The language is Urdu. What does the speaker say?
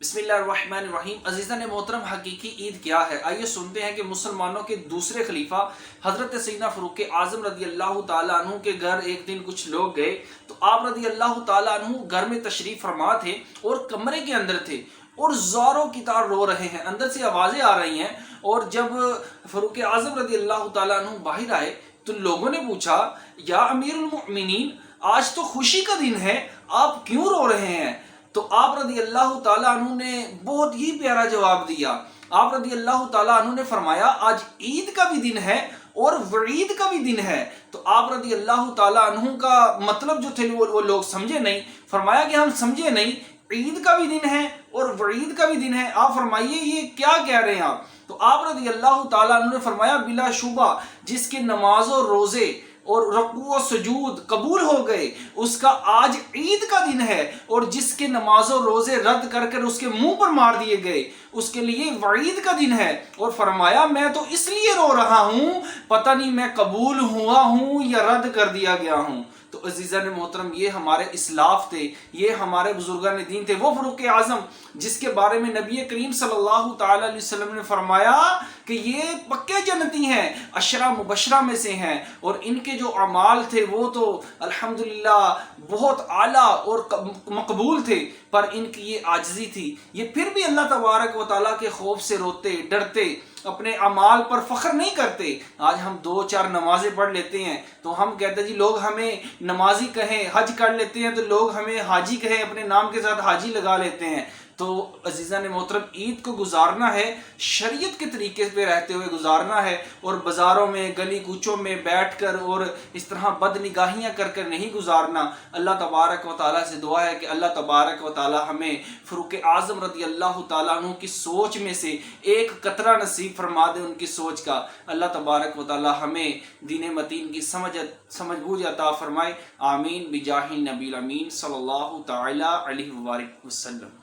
بسم اللہ الرحمن الرحیم۔ عزیزان محترم، حقیقی عید کیا ہے؟ آئیے سنتے ہیں کہ مسلمانوں کے دوسرے خلیفہ حضرت سیدنا فاروق اعظم رضی اللہ تعالیٰ عنہ کے گھر ایک دن کچھ لوگ گئے تو آپ رضی اللہ تعالیٰ عنہ گھر میں تشریف فرما تھے اور کمرے کے اندر تھے اور زاروں کی طرح رو رہے ہیں، اندر سے آوازیں آ رہی ہیں۔ اور جب فاروق اعظم رضی اللہ تعالیٰ عنہ باہر آئے تو لوگوں نے پوچھا، یا امیر المؤمنین، آج تو خوشی کا دن ہے، آپ کیوں رو رہے ہیں؟ تو آپ رضی اللہ تعالیٰ عنہ نے بہت ہی پیارا جواب دیا۔ آپ رضی اللہ تعالیٰ عنہ نے فرمایا، آج عید کا بھی دن ہے اور وعید کا بھی دن ہے۔ تو آپ رضی اللہ تعالیٰ عنہ کا مطلب جو تھے وہ لوگ سمجھے نہیں۔ فرمایا کہ ہم سمجھے نہیں، عید کا بھی دن ہے اور وعید کا بھی دن ہے، آپ فرمائیے یہ کیا کہہ رہے ہیں آپ؟ تو آپ رضی اللہ تعالیٰ عنہ نے فرمایا، بلا شبہ جس کے نماز و روزے اور رکوع و سجود قبول ہو گئے اس کا آج عید کا دن ہے، اور جس کے نماز و روزے رد کر کر اس کے منہ پر مار دیے گئے اس کے لیے وعید کا دن ہے۔ اور فرمایا، میں تو اس لیے رو رہا ہوں، پتہ نہیں میں قبول ہوا ہوں یا رد کر دیا گیا ہوں۔ تو عزیزان محترم، یہ ہمارے اسلاف تھے، یہ ہمارے بزرگان دین تھے، وہ فاروق اعظم جس کے بارے میں نبی کریم صلی اللہ تعالی علیہ وسلم نے فرمایا کہ یہ پکے جنتی ہیں، عشرہ مبشرہ میں سے ہیں، اور ان کے جو اعمال تھے وہ تو الحمدللہ بہت اعلیٰ اور مقبول تھے، پر ان کی یہ عاجزی تھی، یہ پھر بھی اللہ تبارک و تعالیٰ کے خوف سے روتے ڈرتے، اپنے اعمال پر فخر نہیں کرتے۔ آج ہم 2-4 نمازیں پڑھ لیتے ہیں تو ہم کہتے ہیں جی لوگ ہمیں نمازی کہیں، حج کر لیتے ہیں تو لوگ ہمیں حاجی کہیں، اپنے نام کے ساتھ حاجی لگا لیتے ہیں۔ تو عزیزان محترم، عید کو گزارنا ہے شریعت کے طریقے پہ رہتے ہوئے گزارنا ہے، اور بازاروں میں گلی کوچوں میں بیٹھ کر اور اس طرح بد نگاہیاں کر کر نہیں گزارنا۔ اللہ تبارک و تعالیٰ سے دعا ہے کہ اللہ تبارک و تعالیٰ ہمیں فاروق اعظم رضی اللہ تعالیٰ عنہ کی سوچ میں سے ایک قطرہ نصیب فرما دے ان کی سوچ کا۔ اللہ تبارک و تعالیٰ ہمیں دین متین کی سمجھ بوجھ عطا فرمائے۔ آمین بجاہ النبی الامین صلی اللہ تعالیٰ علیہ وآلہ وسلم۔